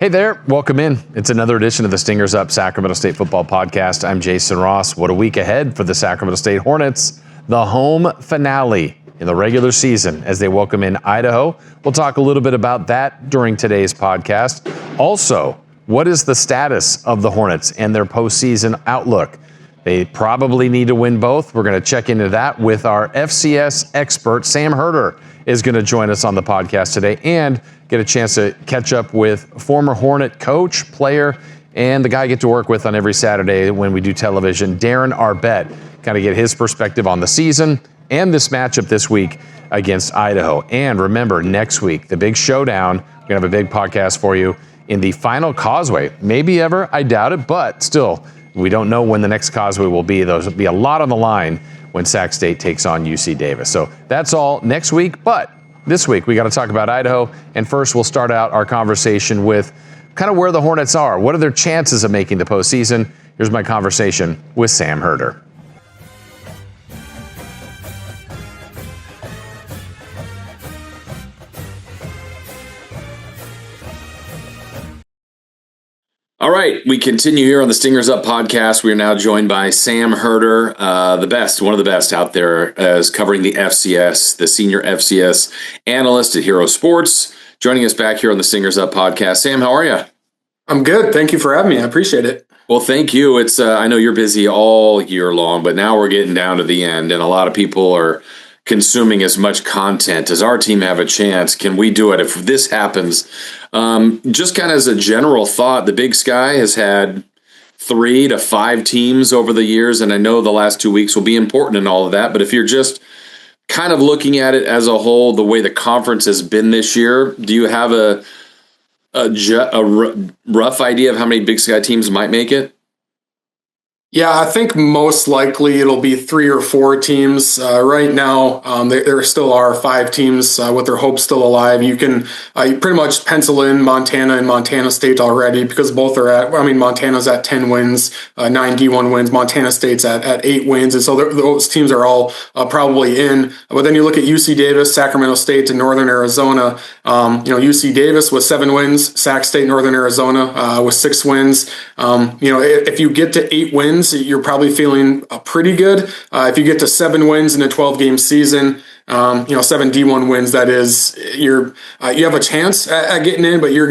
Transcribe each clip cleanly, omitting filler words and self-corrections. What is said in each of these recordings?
Hey there, welcome in. It's another edition of the Stingers Up Sacramento State Football Podcast. I'm Jason Ross. What a week ahead for the Sacramento State Hornets. The home finale in the regular season as they welcome in Idaho. We'll talk a little bit about that during today's podcast. Also, what is the status of the Hornets and their postseason outlook? They probably need to win both. We're going to check into that with our FCS expert, Sam Herder, is going to join us on the podcast today and get a chance to catch up with former Hornet coach, player, and the guy I get to work with on every Saturday when we do television, Darren Arbet, kind of get his perspective on the season and this matchup this week against Idaho. And remember, next week, the big showdown. We're going to have a big podcast for you in the final Causeway. Maybe ever, I doubt it, but still, we don't know when the next Causeway will be. There'll be a lot on the line when Sac State takes on UC Davis. So that's all next week, but this week we got to talk about Idaho. And first, we'll start out our conversation with kind of where the Hornets are. What are their chances of making the postseason? Here's my conversation with Sam Herder. All right, we continue here on the Stingers Up podcast. We are now joined by Sam Herder, one of the best out there, as covering the FCS, the senior FCS analyst at Hero Sports. Joining us back here on the Stingers Up podcast. Sam, how are you? I'm good. Thank you for having me. I appreciate it. Well, thank you. It's I know you're busy all year long, but now we're getting down to the end, and a lot of people are consuming as much content. Does our team have a chance? Can we do it if this happens? Just kind of as a general thought, the Big Sky has had 3 to 5 teams over the years, and I know the last 2 weeks will be important in all of that, but if you're just kind of looking at it as a whole, the way the conference has been this year, do you have a rough idea of how many Big Sky teams might make it? Yeah, I think most likely it'll be 3 or 4 teams. Right now, there still are 5 teams with their hopes still alive. You can you pretty much pencil in Montana and Montana State already because both are Montana's at 10 wins, 9 D1 wins. Montana State's at 8 wins. And so those teams are all probably in. But then you look at UC Davis, Sacramento State, and Northern Arizona. UC Davis with 7 wins, Sac State, Northern Arizona with 6 wins. If you get to 8 wins, you're probably feeling pretty good. If you get to 7 wins in a 12-game season, 7 D1 wins, that is, you have a chance at getting in, but your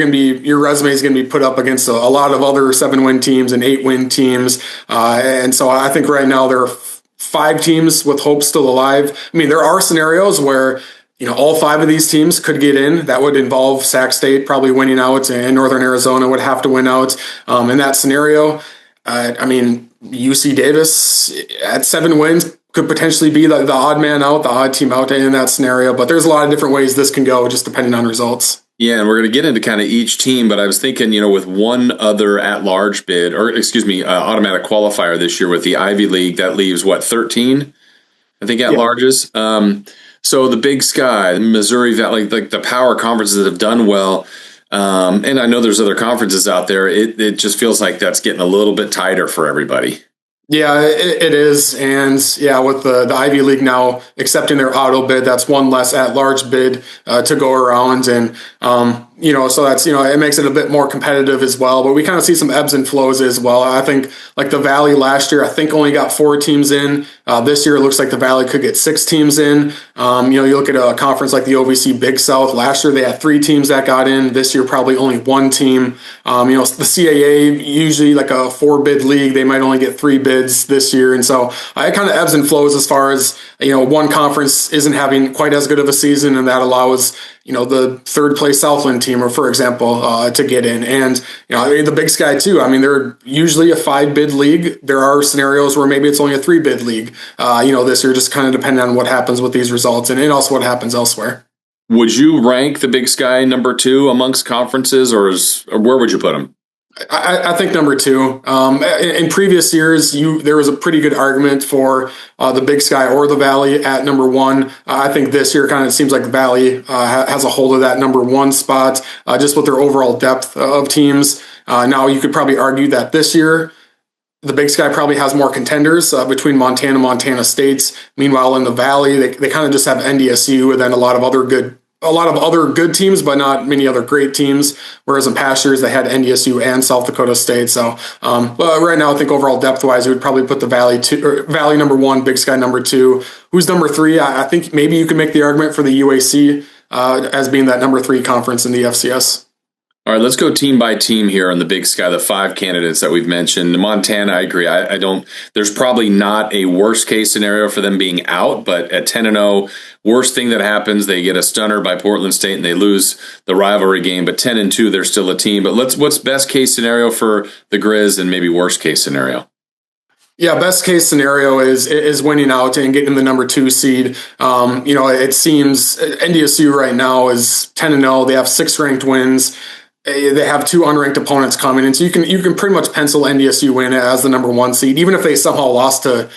resume is going to be put up against a lot of other 7-win teams and 8-win teams. And so I think right now there are 5 teams with hope still alive. I mean, there are scenarios where all 5 of these teams could get in. That would involve Sac State probably winning out, and Northern Arizona would have to win out. In that scenario, UC Davis at 7 wins could potentially be the odd man out, the odd team out in that scenario. But there's a lot of different ways this can go, just depending on results. Yeah, and we're going to get into kind of each team, but I was thinking, with one other at-large bid, automatic qualifier this year with the Ivy League, that leaves, 13? I think at-larges. So the Big Sky, the Missouri Valley, like the power conferences that have done well, and I know there's other conferences out there. It just feels like that's getting a little bit tighter for everybody. Yeah, it is. And with the Ivy League now accepting their auto bid, that's one less at-large bid to go around. And, so that's, it makes it a bit more competitive as well. But we kind of see some ebbs and flows as well. I think like the Valley last year, I think only got 4 teams in. This year, it looks like the Valley could get 6 teams in. You look at a conference like the OVC Big South. Last year, they had 3 teams that got in. This year, probably only 1 team. The CAA, usually like a 4-bid league, they might only get 3 bids this year. And so it kind of ebbs and flows as far as, one conference isn't having quite as good of a season, and that allows, the 3rd place Southland team, or for example, to get in. And, the Big Sky too. They're usually a 5-bid league. There are scenarios where maybe it's only a 3-bid league. This year, just kind of depending on what happens with these results and also what happens elsewhere. Would you rank the Big Sky number 2 amongst conferences, or where would you put them? I think number 2. In previous years, there was a pretty good argument for the Big Sky or the Valley at number 1. I think this year kind of seems like the Valley has a hold of that number 1 spot, just with their overall depth of teams. Now, you could probably argue that this year, the Big Sky probably has more contenders between Montana State. Meanwhile, in the Valley, they kind of just have NDSU and then a lot of other good a lot of other good teams, but not many other great teams. Whereas in past years, they had NDSU and South Dakota State. So, but right now, I think overall depth-wise, we would probably put the Valley number 1, Big Sky number 2. Who's number 3? I think maybe you can make the argument for the UAC as being that number 3 conference in the FCS. All right, let's go team by team here on the Big Sky, the 5 candidates that we've mentioned. Montana, I agree. I don't, there's probably not a worst case scenario for them being out, but at 10-0, worst thing that happens, they get a stunner by Portland State and they lose the rivalry game, but 10-2, they're still a team. But what's best case scenario for the Grizz and maybe worst case scenario? Yeah, best case scenario is winning out and getting the number 2 seed. It seems NDSU right now is 10-0. They have 6 ranked wins. They have 2 unranked opponents coming in, so you can pretty much pencil NDSU in as the number 1 seed, even if they somehow lost to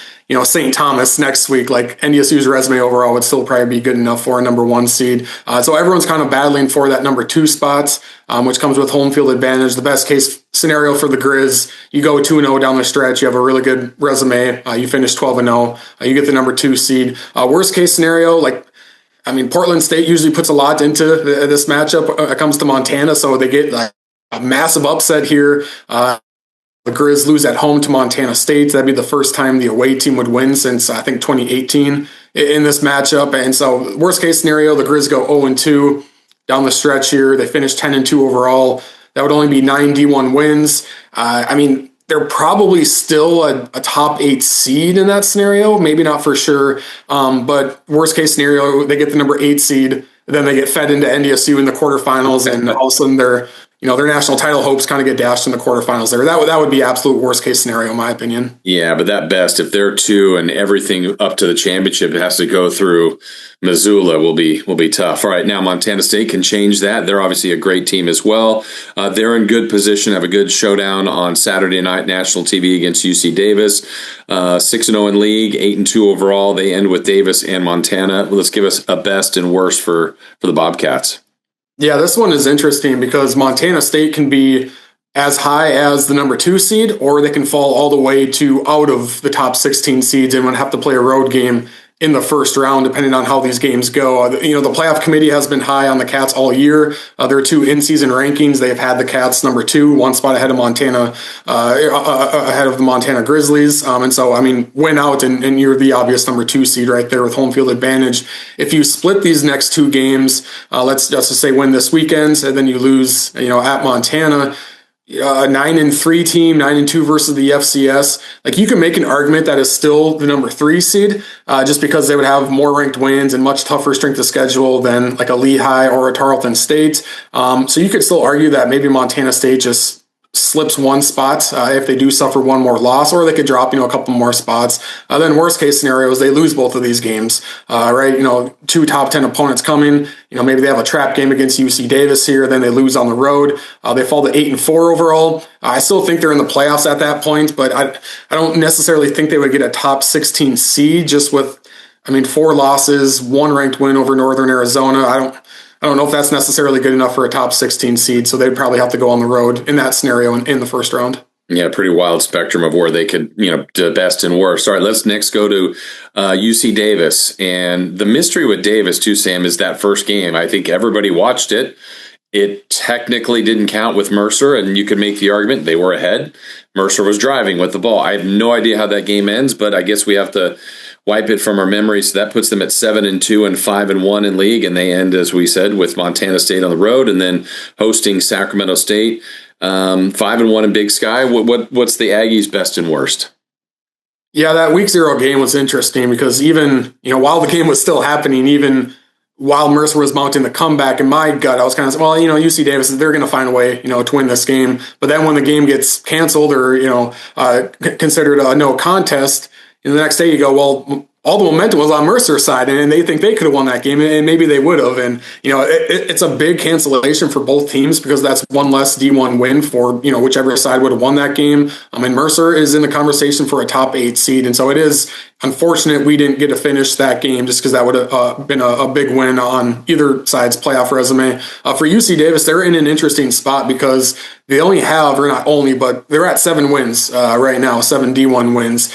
St. Thomas next week. Like NDSU's resume overall would still probably be good enough for a number 1 seed. So everyone's kind of battling for that number 2 spots, which comes with home field advantage. The best case scenario for the Grizz, you go 2-0 down the stretch, you have a really good resume, you finish 12-0, you get the number 2 seed. Worst case scenario, Portland State usually puts a lot into this matchup when it comes to Montana, so they get a massive upset here. The Grizz lose at home to Montana State. That'd be the first time the away team would win since, I think, 2018 in this matchup. And so worst case scenario, the Grizz go 0-2 down the stretch here. They finish 10-2 overall. That would only be 9 D1 wins. They're probably still a top 8 seed in that scenario. Maybe not for sure. But worst case scenario, they get the number 8 seed. Then they get fed into NDSU in the quarterfinals, and all of a sudden their national title hopes kind of get dashed in the quarterfinals there. That would be absolute worst case scenario, in my opinion. Yeah, but that best, if they're 2 and everything up to the championship has to go through Missoula, will be tough. All right, now Montana State can change that. They're obviously a great team as well. They're in good position, have a good showdown on Saturday night, national TV against UC Davis. 6-0 in league, 8-2 overall. They end with Davis and Montana. Let's give us a best and worst for the Bobcats. Yeah, this one is interesting because Montana State can be as high as the number 2 seed, or they can fall all the way to out of the top 16 seeds and would have to play a road game in the first round, depending on how these games go. The playoff committee has been high on the Cats all year. There are 2 in-season rankings. They have had the Cats number 2, 1 spot ahead of Montana, ahead of the Montana Grizzlies. Win out and you're the obvious number 2 seed right there with home field advantage. If you split these next 2 games, let's just say win this weekend, and then you lose, at Montana, a 9-3 team, 9-2 versus the FCS. You can make an argument that is still the number 3 seed, just because they would have more ranked wins and much tougher strength of schedule than a Lehigh or a Tarleton State. So you could still argue that maybe Montana State just slips 1 spot if they do suffer 1 more loss, or they could drop a couple more spots. Then worst case scenario is they lose both of these games, right? 2 top 10 opponents coming. Maybe they have a trap game against UC Davis here, then they lose on the road. They fall to 8-4 overall. I still think they're in the playoffs at that point, but I don't necessarily think they would get a top 16 seed just with 4 losses, 1 ranked win over Northern Arizona. I don't know if that's necessarily good enough for a top 16 seed, so they'd probably have to go on the road in that scenario in the first round. Yeah, pretty wild spectrum of where they could, do best and worst. All right, let's next go to UC Davis. And the mystery with Davis, too, Sam, is that first game. I think everybody watched it. It technically didn't count with Mercer, and you could make the argument they were ahead. Mercer was driving with the ball. I have no idea how that game ends, but I guess we have to wipe it from our memory. So that puts them at 7-2 and 5-1 in league, and they end, as we said, with Montana State on the road, and then hosting Sacramento State. 5-1 in Big Sky. What's the Aggies' best and worst? Yeah, that week 0 game was interesting because even while the game was still happening, even while Mercer was mounting the comeback, in my gut, I was kind of saying, well, UC Davis, they're going to find a way, to win this game. But then when the game gets canceled or, considered a no contest, the next day you go, well, all the momentum was on Mercer's side, and they think they could have won that game, and maybe they would have. And, it's a big cancellation for both teams because that's 1 less D1 win for, whichever side would have won that game. And Mercer is in the conversation for a top 8 seed. And so it is unfortunate we didn't get to finish that game just because that would have been a big win on either side's playoff resume. For UC Davis, they're in an interesting spot because they only have, or not only, but they're at 7 wins right now, 7 D1 wins.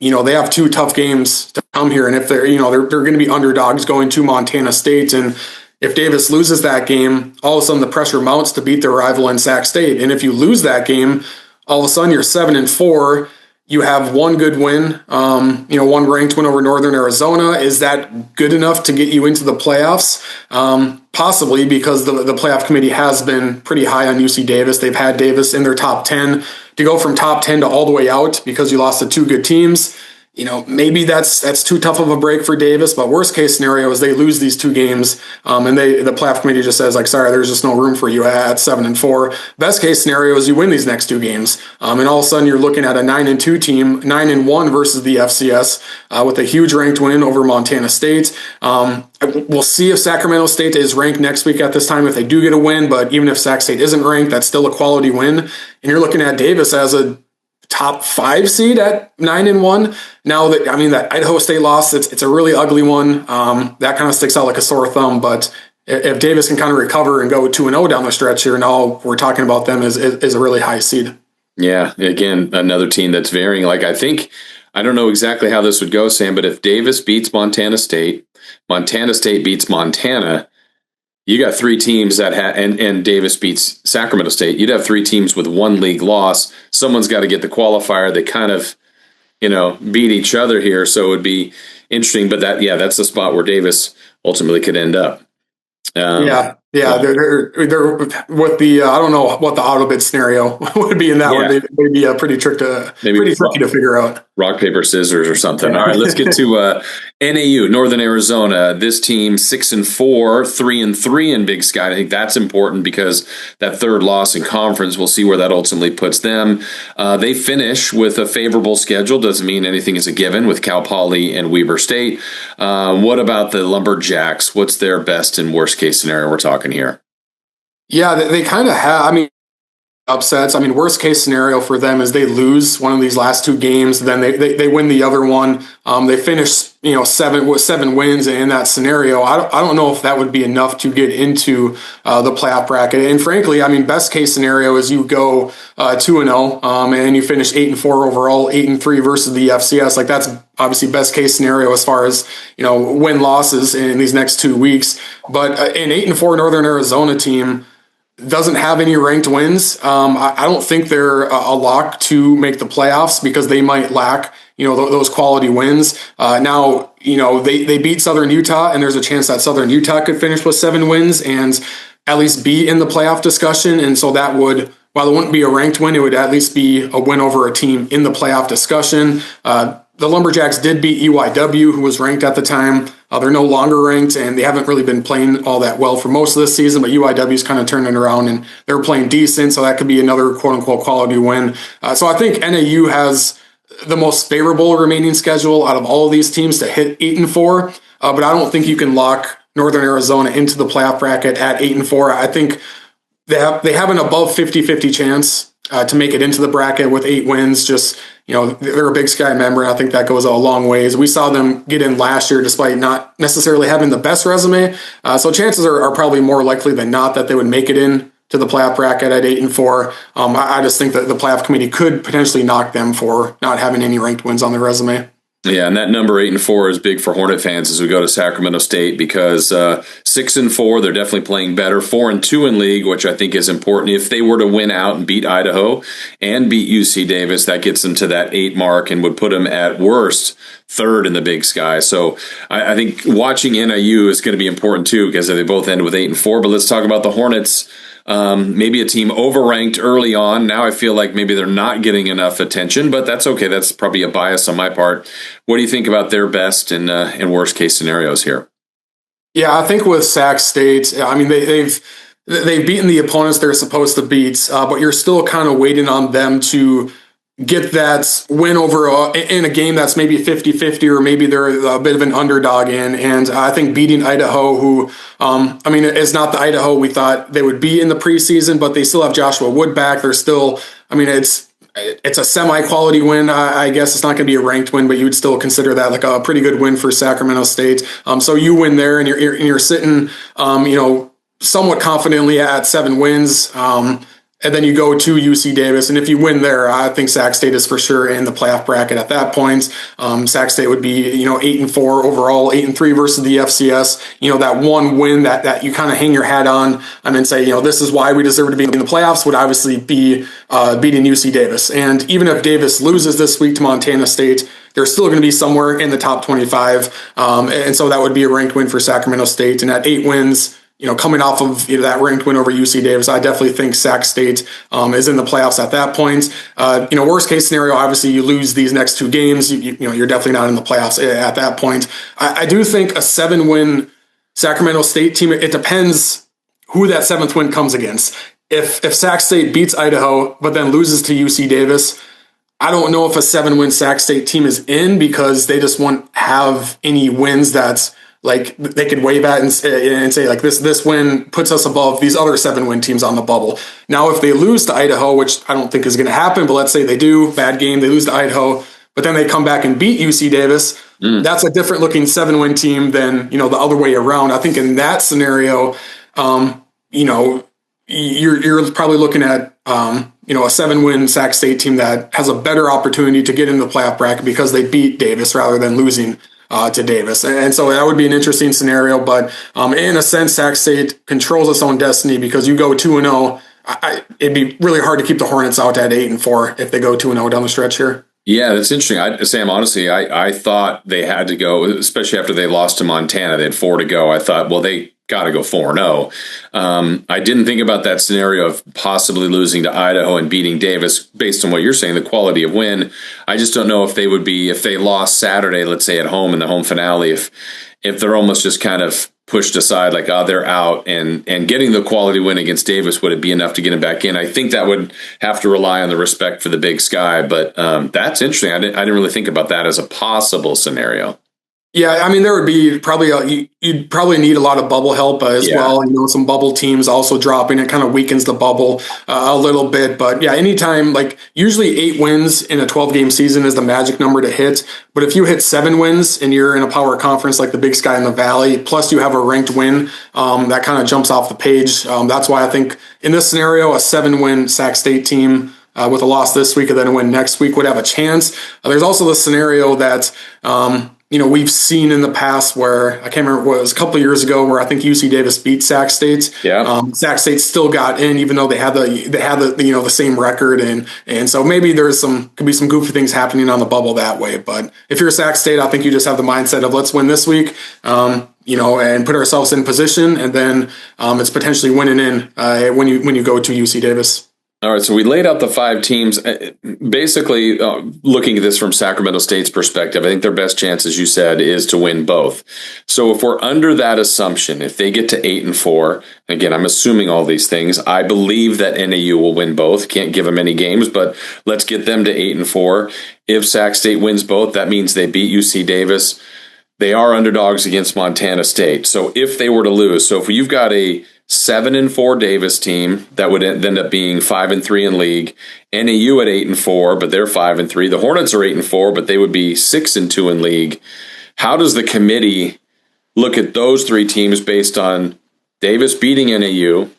They have 2 tough games to come here. And if they're going to be underdogs going to Montana State. And if Davis loses that game, all of a sudden the pressure mounts to beat their rival in Sac State. And if you lose that game, all of a sudden you're 7-4. You have one good win, one ranked win over Northern Arizona. Is that good enough to get you into the playoffs? Possibly, because the playoff committee has been pretty high on UC Davis. They've had Davis in their top 10. To go from top 10 to all the way out because you lost to two good teams, maybe that's too tough of a break for Davis. But worst case scenario is they lose these two games, and the playoff committee just says sorry, there's just no room for you at 7-4. Best case scenario is you win these next two games, and all of a sudden you're looking at a 9-2 team, 9-1 versus the FCS with a huge ranked win over Montana State. We'll see if Sacramento State is ranked next week at this time if they do get a win. But even if Sac State isn't ranked, that's still a quality win, and you're looking at Davis as a top 5 seed at 9-1. Now that Idaho State loss, it's a really ugly one. That kind of sticks out like a sore thumb. But if Davis can kind of recover and go 2-0 down the stretch here, now we're talking about them as a really high seed. Yeah, again, another team that's varying. I don't know exactly how this would go, Sam, but if Davis beats Montana State beats Montana, you got 3 teams that and Davis beats Sacramento State. You'd have 3 teams with 1 league loss. Someone's got to get the qualifier. They kind of, beat each other here. So it would be interesting. But that's the spot where Davis ultimately could end up. They're with the I don't know what the auto bid scenario would be in that one. They'd be pretty tricky to figure out. Rock, paper, scissors or something. All right, let's get to NAU, Northern Arizona. This team 6-4, 3-3 in Big Sky. I think that's important because that third loss in conference, we'll see where that ultimately puts them. They finish with a favorable schedule. Doesn't mean anything is a given with Cal Poly and Weber State. What about the Lumberjacks? What's their best and worst case scenario we're talking here? Yeah, they kind of have. Upsets. Worst case scenario for them is they lose one of these last 2 games, then they win the other one. They finish 7 wins in that scenario. I don't know if that would be enough to get into the playoff bracket. And frankly, best case scenario is you go 2-0 and you finish 8-4 overall, 8-3 versus the FCS. That's obviously best case scenario as far as win losses in these next 2 weeks. But an 8-4 Northern Arizona team doesn't have any ranked wins. I don't think they're a lock to make the playoffs because they might lack, those quality wins. Now, they beat Southern Utah, and there's a chance that Southern Utah could finish with 7 wins and at least be in the playoff discussion. And so that would, while it wouldn't be a ranked win, it would at least be a win over a team in the playoff discussion. The Lumberjacks did beat EYW, who was ranked at the time. They're no longer ranked, and they haven't really been playing all that well for most of this season, but UIW's kind of turned it around, and they're playing decent, so that could be another quote-unquote quality win. So I think NAU has the most favorable remaining schedule out of all of these teams to hit 8-4, but I don't think you can lock Northern Arizona into the playoff bracket at 8-4. I think they have an above 50-50 chance to make it into the bracket with 8 wins. Just, they're a Big Sky member, and I think that goes a long ways. We saw them get in last year despite not necessarily having the best resume. So chances are probably more likely than not that they would make it in to the playoff bracket at 8-4. I just think that the playoff committee could potentially knock them for not having any ranked wins on their resume. Yeah, and that number 8-4 is big for Hornet fans as we go to Sacramento State because 6-4, they're definitely playing better. 4-2 in league, which I think is important. If they were to win out and beat Idaho and beat UC Davis, that gets them to that 8 mark and would put them at worst 3rd in the Big Sky. So I think watching NIU is going to be important too because they both end with 8-4. But let's talk about the Hornets. Maybe a team overranked early on. Now I feel like maybe they're not getting enough attention, but that's okay. That's probably a bias on my part. What do you think about their best and worst case scenarios here? Yeah, I think with Sac State, they've beaten the opponents they're supposed to beat, but you're still kind of waiting on them to get that win over in a game that's maybe 50-50 or maybe they're a bit of an underdog in. And I think beating Idaho, who, is not the Idaho we thought they would be in the preseason, but they still have Joshua Wood back. They're still, it's a semi-quality win. I guess it's not going to be a ranked win, but you would still consider that like a pretty good win for Sacramento State. So you win there and you're sitting, somewhat confidently at 7 wins. and then you go to UC Davis. And if you win there, I think Sac State is for sure in the playoff bracket at that point. Sac State would be, 8-4 overall, 8-3 versus the FCS. That one win that you kind of hang your hat on and then say, this is why we deserve to be in the playoffs would obviously be beating UC Davis. And even if Davis loses this week to Montana State, they're still going to be somewhere in the top 25. And so that would be a ranked win for Sacramento State. And at 8 wins, coming off of that ranked win over UC Davis, I definitely think Sac State is in the playoffs at that point. Worst case scenario, obviously you lose these next 2 games. You're definitely not in the playoffs at that point. I do think a 7-win Sacramento State team, it depends who that 7th win comes against. If Sac State beats Idaho, but then loses to UC Davis, I don't know if a 7-win Sac State team is in because they just won't have any wins that's like they could wave at and say like this win puts us above these other 7-win teams on the bubble. Now, if they lose to Idaho, which I don't think is going to happen, but let's say they do, bad game, they lose to Idaho, but then they come back and beat UC Davis, that's a different looking 7-win team than, the other way around. I think in that scenario, you're probably looking at, a 7-win Sac State team that has a better opportunity to get into the playoff bracket because they beat Davis rather than losing to Davis. And so that would be an interesting scenario. But in a sense, Sac State controls its own destiny because you go 2-0. It'd be really hard to keep the Hornets out at 8-4 if they go 2-0 down the stretch here. Yeah, that's interesting. Sam, honestly, I thought they had to go, especially after they lost to Montana. They had 4 to go. I thought, well, they got to go 4-0. I didn't think about that scenario of possibly losing to Idaho and beating Davis based on what you're saying, the quality of win. I just don't know if they would be, if they lost Saturday, let's say at home in the home finale, if they're almost just kind of pushed aside, like, they're out, and getting the quality win against Davis, would it be enough to get him back in? I think that would have to rely on the respect for the Big Sky, but that's interesting. I didn't really think about that as a possible scenario. Yeah, I mean, there would be probably you'd probably need a lot of bubble help as well. Some bubble teams also dropping, it kind of weakens the bubble a little bit. But yeah, anytime, like usually 8 wins in a 12-game season is the magic number to hit. But if you hit 7 wins and you're in a power conference like the Big Sky in the Valley, plus you have a ranked win, that kind of jumps off the page. That's why I think in this scenario, a 7-win Sac State team with a loss this week and then a win next week would have a chance. There's also the scenario that we've seen in the past where I can't remember what it was a couple of years ago where I think UC Davis beat Sac State. Yeah. Sac State still got in even though they had the same record and so maybe could be some goofy things happening on the bubble that way. But if you're Sac State, I think you just have the mindset of let's win this week. And put ourselves in position, and then it's potentially winning in when you go to UC Davis. All right, so we laid out the 5 teams. Basically, looking at this from Sacramento State's perspective, I think their best chance, as you said, is to win both. So if we're under that assumption, if they get to 8-4, again, I'm assuming all these things, I believe that NAU will win both. Can't give them any games, but let's get them to 8-4. If Sac State wins both, that means they beat UC Davis. They are underdogs against Montana State. So if they were to lose, so if you've got a 7-4 Davis team that would end up being 5-3 in league, NAU at 8-4, but they're 5-3. The Hornets are 8-4, but they would be 6-2 in league. How does the committee look at those 3 teams based on Davis beating NAU,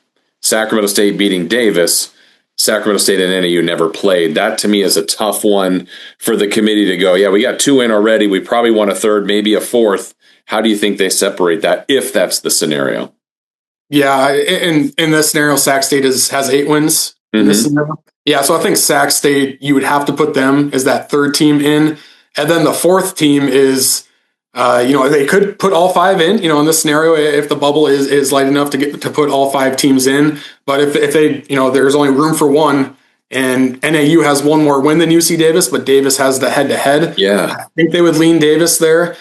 Sacramento State beating Davis? Sacramento State and NAU never played. That to me is a tough one for the committee to go, yeah, we got 2 in already. We probably want a third, maybe a fourth. How do you think they separate that if that's the scenario? Yeah, in this scenario, Sac State has 8 wins in this scenario. Yeah, so I think Sac State, you would have to put them as that 3rd team in. And then the 4th team is, they could put all 5 in, in this scenario, if the bubble is light enough to put all 5 teams in. But if they, there's only room for 1, and NAU has 1 more win than UC Davis, but Davis has the head-to-head. Yeah, I think they would lean Davis there,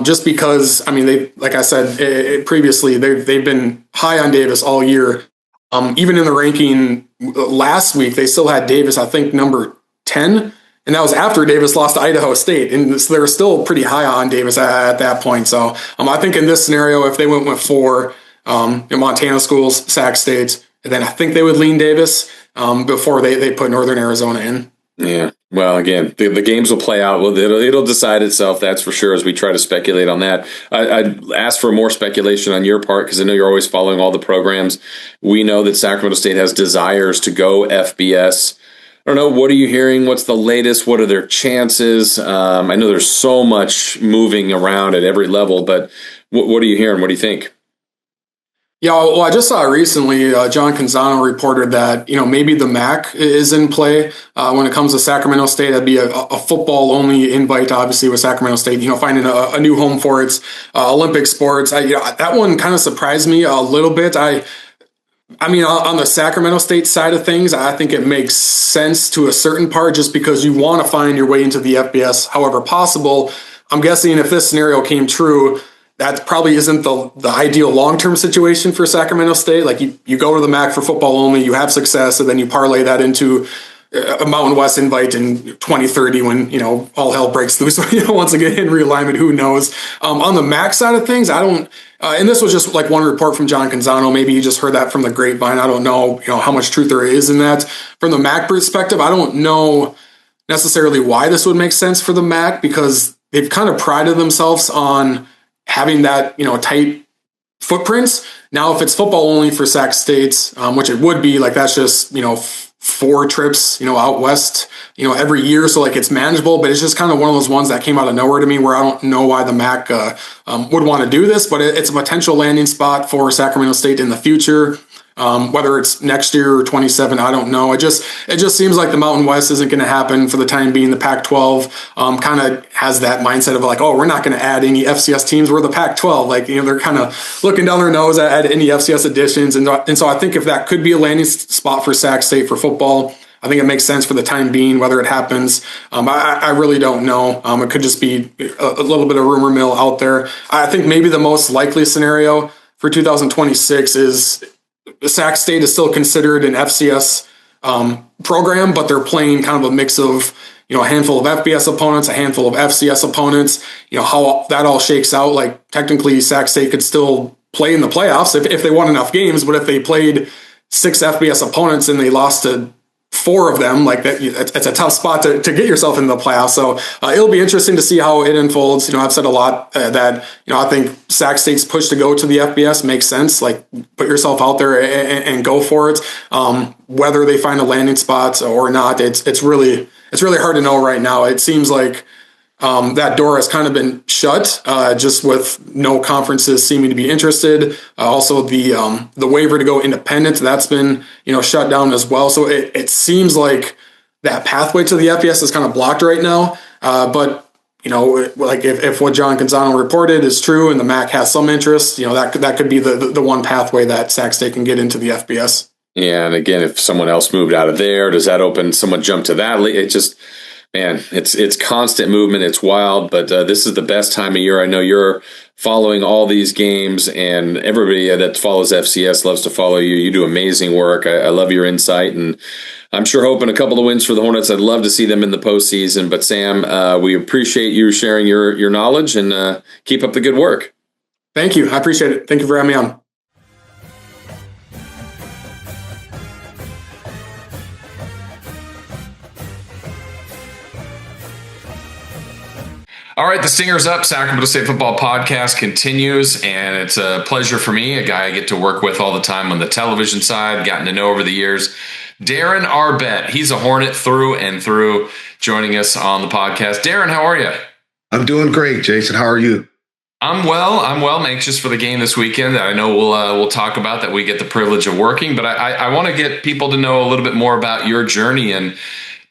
just because, they, like I said previously, they've been high on Davis all year. Even in the ranking last week, they still had Davis, I think, number 10, and that was after Davis lost to Idaho State, and so they were still pretty high on Davis at that point. So I think in this scenario, if they went with 4 Montana schools, Sac State, then I think they would lean Davis before they put Northern Arizona in. Yeah. Well, again, the games will play out. Well, it'll decide itself, that's for sure, as we try to speculate on that. I'd ask for more speculation on your part because I know you're always following all the programs. We know that Sacramento State has desires to go FBS. I don't know. What are you hearing? What's the latest? What are their chances? I know there's so much moving around at every level, but what are you hearing? What do you think? Yeah, well, I just saw recently John Canzano reported that maybe the MAC is in play when it comes to Sacramento State. That'd be a football-only invite, obviously, with Sacramento State. Finding a new home for its Olympic sports. That one kind of surprised me a little bit. I mean, on the Sacramento State side of things, I think it makes sense to a certain part, just because you want to find your way into the FBS however possible. I'm guessing if this scenario came true, that probably isn't the ideal long-term situation for Sacramento State. Like you go to the MAC for football only, you have success, and then you parlay that into a Mountain West invite in 2030 when, all hell breaks loose. Once again, in realignment, who knows? On the MAC side of things, I don't, and this was just like one report from John Canzano. Maybe you just heard that from the grapevine. I don't know, how much truth there is in that. From the MAC perspective, I don't know necessarily why this would make sense for the MAC, because they've kind of prided themselves on having that, tight footprints. Now, if it's football only for Sac State, which it would be, like that's just, 4 trips, out west, every year. So like it's manageable, but it's just kind of one of those ones that came out of nowhere to me where I don't know why the MAC would want to do this, but it's a potential landing spot for Sacramento State in the future. Whether it's next year or 27, I don't know. It just seems like the Mountain West isn't going to happen for the time being. The Pac-12 kind of has that mindset of like, oh, we're not going to add any FCS teams. We're the Pac-12. Like, they're kind of looking down their nose at any FCS additions. And so I think if that could be a landing spot for Sac State for football, I think it makes sense for the time being. Whether it happens, I really don't know. It could just be a little bit of rumor mill out there. I think maybe the most likely scenario for 2026 is Sac State is still considered an FCS program, but they're playing kind of a mix of, a handful of FBS opponents, a handful of FCS opponents. How that all shakes out. Like technically Sac State could still play in the playoffs if they won enough games, but if they played 6 FBS opponents and they lost to 4 of them, like that, it's a tough spot to get yourself into the playoffs. So it'll be interesting to see how it unfolds. I've said a lot that, I think Sac State's push to go to the FBS makes sense. Like put yourself out there and go for it. Whether they find a landing spot or not, it's really hard to know right now. It seems like that door has kind of been shut, just with no conferences seeming to be interested. Also, the waiver to go independent, that's been shut down as well. So it seems like that pathway to the FBS is kind of blocked right now. But like if what John Canzano reported is true and the MAC has some interest, that could be the one pathway that Sac State can get into the FBS. Yeah, and again, if someone else moved out of there, does that open someone jump to that? It just. Man, it's constant movement. It's wild, but this is the best time of year. I know you're following all these games, and everybody that follows FCS loves to follow you. You do amazing work. I love your insight, and I'm sure hoping a couple of wins for the Hornets. I'd love to see them in the postseason. But Sam, we appreciate you sharing your knowledge, and keep up the good work. Thank you. I appreciate it. Thank you for having me on. All right, the Stingers Up Sacramento State Football Podcast continues, and it's a pleasure for me, a guy I get to work with all the time on the television side, gotten to know over the years, Darren Arbet. He's a Hornet through and through, joining us on the podcast. Darren, how are you? I'm doing great, Jason. How are you? I'm well. I'm anxious for the game this weekend that I know we'll talk about, that we get the privilege of working, but I want to get people to know a little bit more about your journey. And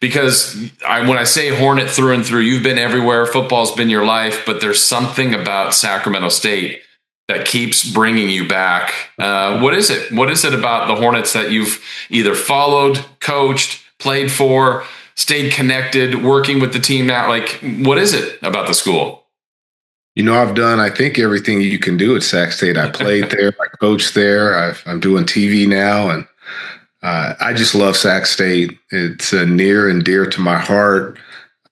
because when I say Hornet through and through, you've been everywhere. Football's been your life, but there's something about Sacramento State that keeps bringing you back. What is it? What is it about the Hornets that you've either followed, coached, played for, stayed connected, working with the team now? Like, what is it about the school? I've done, I think, everything you can do at Sac State. I played there, I coached there. I'm doing TV now, and I just love Sac State. It's near and dear to my heart.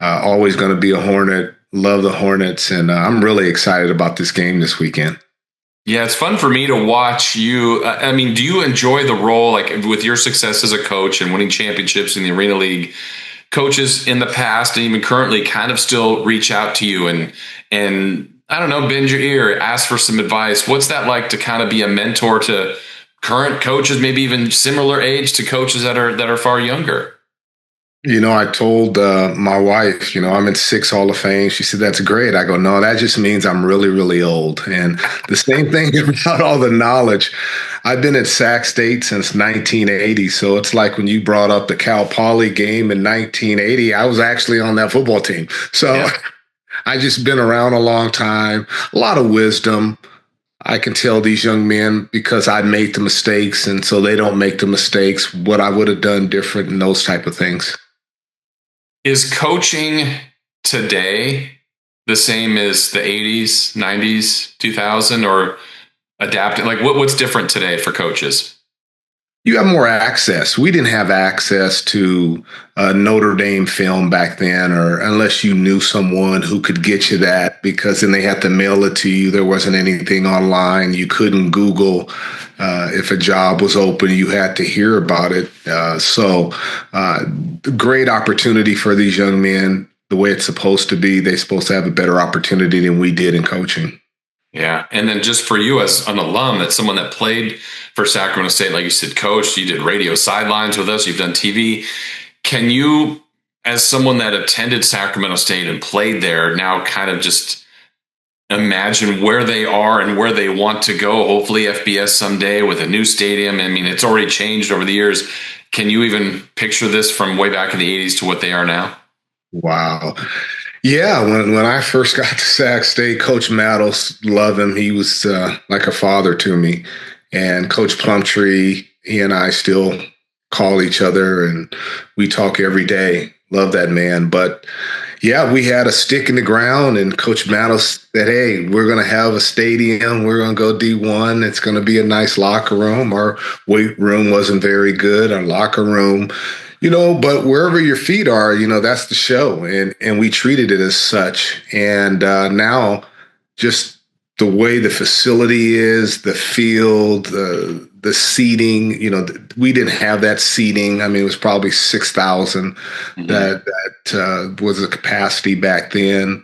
Always going to be a Hornet. Love the Hornets, and I'm really excited about this game this weekend. Yeah, it's fun for me to watch you. I mean, do you enjoy the role, like with your success as a coach and winning championships in the Arena League? coaches in the past and even currently kind of still reach out to you and I don't know, bend your ear, ask for some advice. What's that like to kind of be a mentor to current coaches, maybe even similar age to coaches that are far younger? I told my wife, I'm in 6 Hall of Fame. She said, "That's great." I go, "No, that just means I'm really, really old." And the same thing about all the knowledge. I've been at Sac State since 1980. So it's like when you brought up the Cal Poly game in 1980, I was actually on that football team. So yeah. I just been around a long time, a lot of wisdom. I can tell these young men because I made the mistakes, and so they don't make the mistakes, what I would have done different and those type of things. Is coaching today the same as the 80s, 90s, 2000, or adapted? Like what's different today for coaches? You have more access. We didn't have access to Notre Dame film back then, or unless you knew someone who could get you that, because then they had to mail it to you. There wasn't anything online. You couldn't Google if a job was open. You had to hear about it. So great opportunity for these young men, the way it's supposed to be. They're supposed to have a better opportunity than we did in coaching. Yeah. And then just for you as an alum, that's someone that played for Sacramento State, like you said, coach, you did radio sidelines with us, you've done TV. Can you, as someone that attended Sacramento State and played there, now kind of just imagine where they are and where they want to go? Hopefully FBS someday with a new stadium. I mean, it's already changed over the years. Can you even picture this from way back in the 80s to what they are now? Wow. Yeah, when I first got to Sac State, Coach Maddles, love him. He was like a father to me. And Coach Plumtree, he and I still call each other, and we talk every day. Love that man. But yeah, we had a stick in the ground, and Coach Maddles said, "Hey, we're going to have a stadium. We're going to go D1. It's going to be a nice locker room." Our weight room wasn't very good. Our locker room, but wherever your feet are, that's the show. And we treated it as such. And now just the way the facility is, the field, the seating, we didn't have that seating. I mean, it was probably 6,000 that was the capacity back then.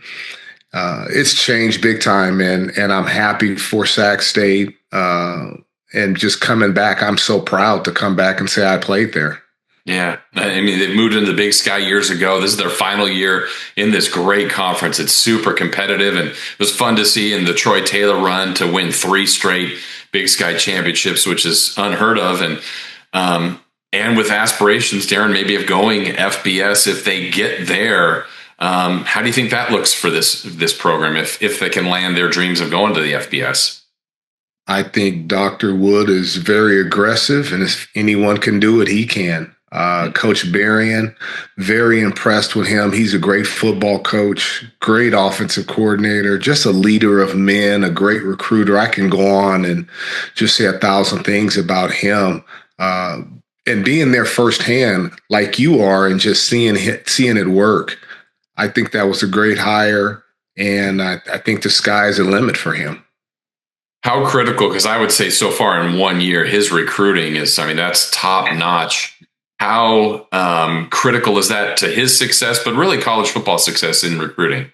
It's changed big time. And I'm happy for Sac State. And just coming back, I'm so proud to come back and say I played there. Yeah. I mean, they moved into the Big Sky years ago. This is their final year in this great conference. It's super competitive, and it was fun to see in the Troy Taylor run to win 3 straight Big Sky championships, which is unheard of. And with aspirations, Darren, maybe of going FBS if they get there. How do you think that looks for this program if they can land their dreams of going to the FBS? I think Dr. Wood is very aggressive, and if anyone can do it, he can. Coach Berrien, very impressed with him. He's a great football coach, great offensive coordinator, just a leader of men, a great recruiter. I can go on and just say 1,000 things about him. And being there firsthand, like you are, and just seeing it work, I think that was a great hire. And I think the sky's the limit for him. How critical, because I would say so far in 1 year, his recruiting is, that's top notch. How critical is that to his success, but really college football success in recruiting?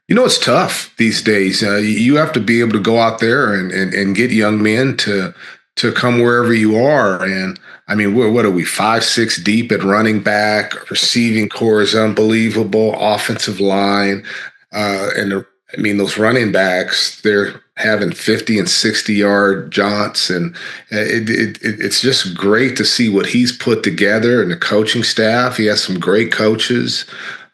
It's tough these days. You have to be able to go out there and get young men to come wherever you are. And I mean, what are we, 5, 6 deep at running back? Receiving core is unbelievable. Offensive line. Those running backs, they're having 50 and 60-yard jaunts. And it's just great to see what he's put together, and the coaching staff. He has some great coaches.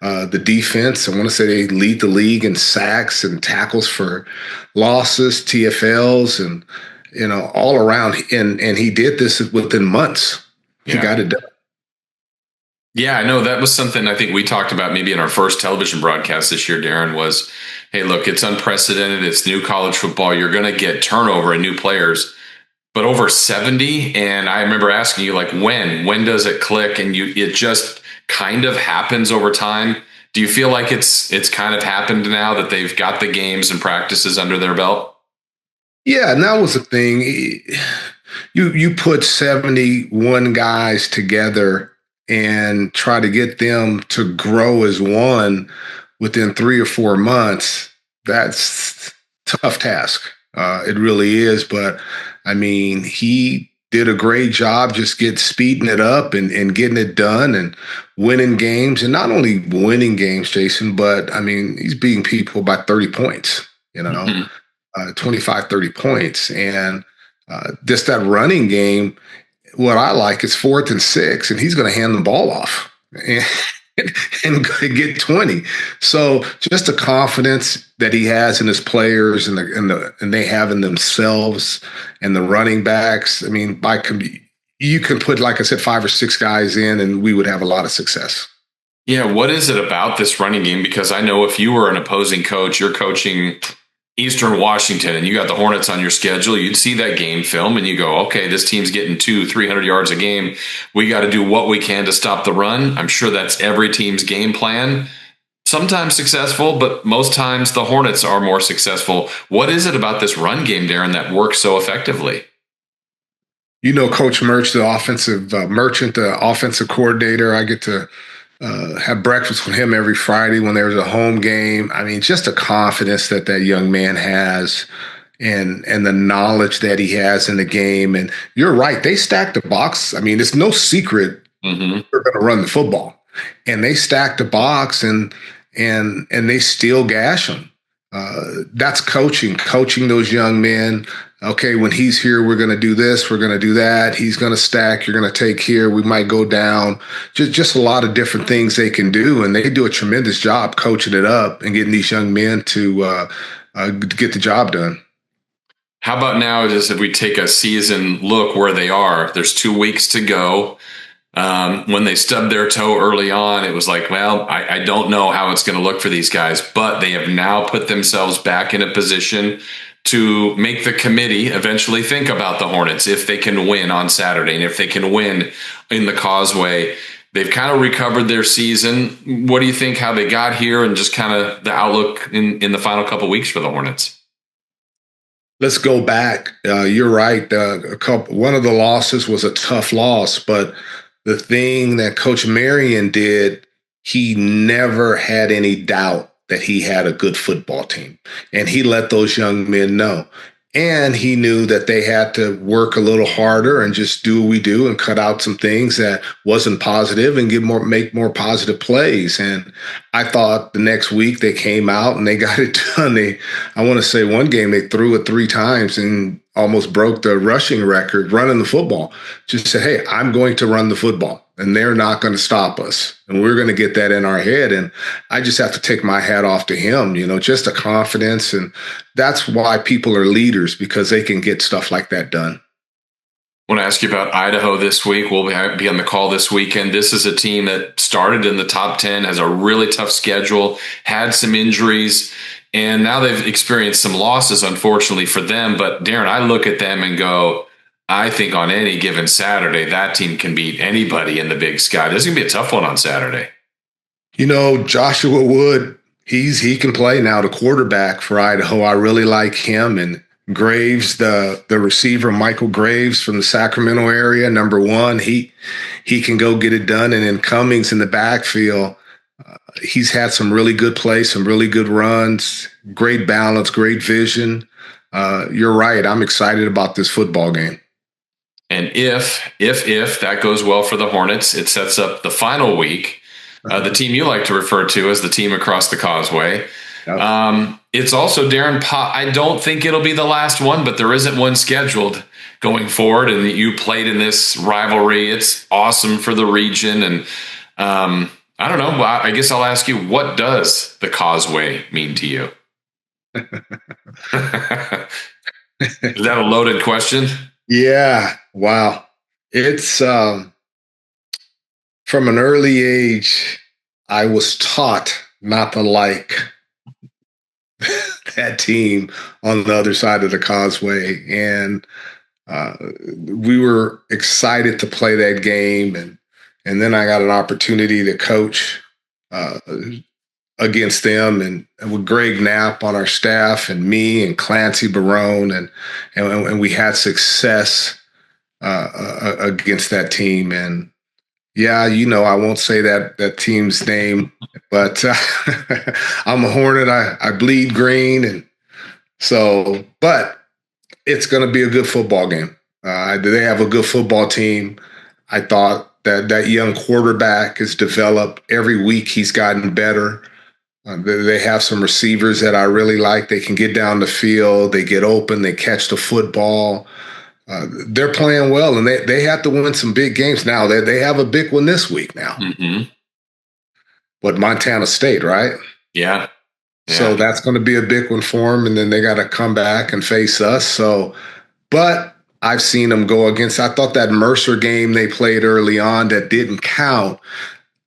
The defense, I want to say they lead the league in sacks and tackles for losses, TFLs, and all around. And he did this within months. He got it done. Yeah, I know that was something I think we talked about maybe in our first television broadcast this year, Darren, was, hey, look, it's unprecedented. It's new college football. You're going to get turnover and new players, but over 70. And I remember asking you, like, when does it click? And it just kind of happens over time. Do you feel like it's kind of happened now that they've got the games and practices under their belt? Yeah, and that was the thing. You put 71 guys together and try to get them to grow as one within 3 or 4 months, that's a tough task. It really is. But I mean, he did a great job just speeding it up and getting it done and winning games. And not only winning games, Jason, but I mean, he's beating people by 30 points, 25, 30 points. And just that running game, what I like is 4th and 6, and he's going to hand the ball off and get 20. So just the confidence that he has in his players and they have in themselves and the running backs. I mean, you can put, like I said, 5 or 6 guys in, and we would have a lot of success. Yeah, what is it about this running game? Because I know if you were an opposing coach, you're coaching Eastern Washington and you got the Hornets on your schedule, you'd see that game film and you go, okay, this team's getting 200-300 yards a game. We got to do what we can to stop the run. I'm sure that's every team's game plan. Sometimes successful, but most times the Hornets are more successful. What is it about this run game, Darren, that works so effectively? Coach Merchant, the offensive coordinator, I get to have breakfast with him every Friday when there's a home game. I mean, just the confidence that young man has and the knowledge that he has in the game. And you're right, they stack the box. I mean, it's no secret they're going to run the football. And they stack the box and they still gash them. That's coaching those young men. Okay, when he's here, we're going to do this, we're going to do that. He's going to stack, you're going to take here, we might go down. Just a lot of different things they can do, and they do a tremendous job coaching it up and getting these young men to get the job done. How about now, just if we take a season look where they are, there's 2 weeks to go. When they stubbed their toe early on, it was like, well, I don't know how it's going to look for these guys, but they have now put themselves back in a position to make the committee eventually think about the Hornets if they can win on Saturday and if they can win in the Causeway. They've kind of recovered their season. What do you think how they got here and just kind of the outlook in the final couple of weeks for the Hornets? Let's go back. You're right. One of the losses was a tough loss, but the thing that Coach Marion did, he never had any doubt that he had a good football team. And he let those young men know. And he knew that they had to work a little harder and just do what we do and cut out some things that wasn't positive and make more positive plays. And I thought the next week they came out and they got it done. I want to say one game they threw it 3 times and almost broke the rushing record running the football. Just said, hey, I'm going to run the football. And they're not going to stop us. And we're going to get that in our head. And I just have to take my hat off to him, just the confidence. And that's why people are leaders, because they can get stuff like that done. I want to ask you about Idaho this week. We'll be on the call this weekend. This is a team that started in the top 10, has a really tough schedule, had some injuries, and now they've experienced some losses, unfortunately for them. But Darren, I look at them and go, I think on any given Saturday, that team can beat anybody in the Big Sky. This is going to be a tough one on Saturday. Joshua Wood, he can play now, the quarterback for Idaho. I really like him. And Graves, the receiver, Michael Graves from the Sacramento area, number 1, he can go get it done. And then Cummings in the backfield, he's had some really good plays, some really good runs, great balance, great vision. You're right. I'm excited about this football game. And if that goes well for the Hornets, it sets up the final week. The team you like to refer to as the team across the Causeway. Yep. It's also, Darren, I don't think it'll be the last one, but there isn't one scheduled going forward. And you played in this rivalry. It's awesome for the region. And I don't know. I guess I'll ask you, what does the Causeway mean to you? Is that a loaded question? Yeah. Wow. It's from an early age, I was taught not to like that team on the other side of the Causeway. And we were excited to play that game. And then I got an opportunity to coach against them and with Greg Knapp on our staff and me and Clancy Barone. And we had success against that team. And Yeah, I won't say that team's name, but I'm a Hornet. I bleed green, and but it's going to be a good football game. They have a good football team. I thought that young quarterback has developed every week. He's gotten better. They have some receivers that I really like. They can get down the field. They get open. They catch the football. They're playing well, and they have to win some big games now. They have a big one this week now. Mm-hmm. What, Montana State, right? Yeah. So that's going to be a big one for them, and then they got to come back and face us. So, but I've seen them go against. I thought that Mercer game they played early on that didn't count.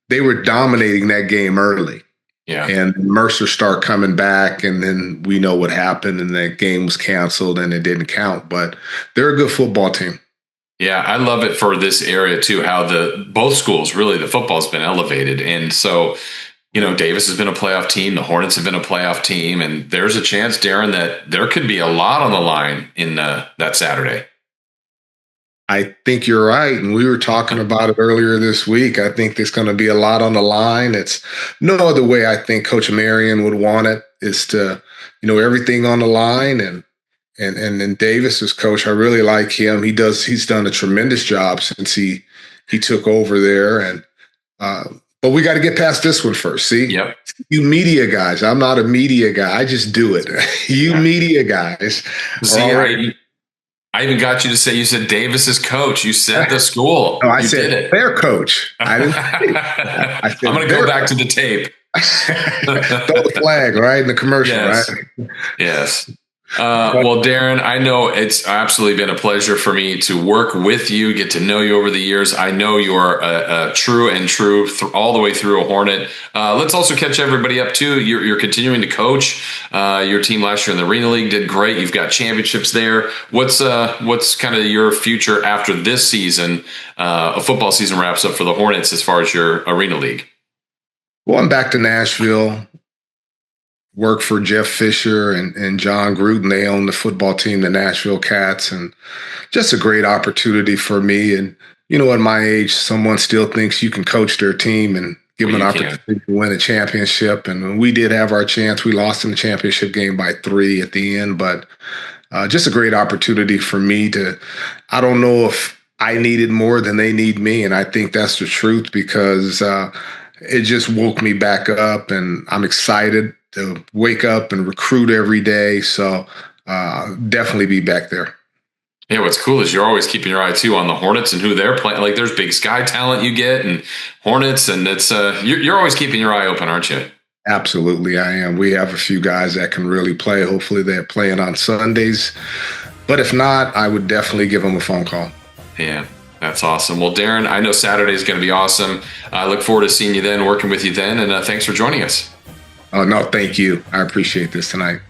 They were dominating that game early. Yeah. And Mercer start coming back, and then we know what happened, and that game was canceled, and it didn't count. But they're a good football team. Yeah, I love it for this area too. How both schools really the football's been elevated, and so Davis has been a playoff team. The Hornets have been a playoff team, and there's a chance, Darren, that there could be a lot on the line in that Saturday. I think you're right. And we were talking about it earlier this week. I think there's going to be a lot on the line. It's no other way I think Coach Marion would want it is to, everything on the line. And Davis is coach. I really like him. He's done a tremendous job since he took over there. And, but we got to get past this one first. See, yep. You media guys, I'm not a media guy. I just do it. Media guys. See, I even got you to say, you said Davis is coach. You said the school. No, I said their coach. I didn't I said I'm going to go back to the tape. Throw the flag, right? In the commercial, yes. Right? Yes. Well, Darren, I know it's absolutely been a pleasure for me to work with you, get to know you over the years. I know you're a true all the way through a Hornet. Let's also catch everybody up too. You're continuing to coach. Your team last year in the Arena League did great. You've got championships there. What's kind of your future after this season? A football season wraps up for the Hornets as far as your Arena League. Well, I'm back to Nashville. Work for Jeff Fisher and John Gruden. They own the football team, the Nashville Cats, and just a great opportunity for me. And, at my age, someone still thinks you can coach their team and give them an opportunity to win a championship. And we did have our chance. We lost in the championship game by 3 at the end, but just a great opportunity for me I don't know if I needed more than they need me. And I think that's the truth because it just woke me back up, and I'm excited to wake up and recruit every day. So definitely be back there. Yeah, what's cool is you're always keeping your eye too on the Hornets and who they're playing. Like there's Big Sky talent you get and Hornets, and it's you're always keeping your eye open, aren't you? Absolutely, I am. We have a few guys that can really play. Hopefully they're playing on Sundays. But if not, I would definitely give them a phone call. Yeah. That's awesome. Well, Darren, I know Saturday is going to be awesome. I look forward to seeing you then, working with you then, and thanks for joining us. Oh, no, thank you. I appreciate this tonight.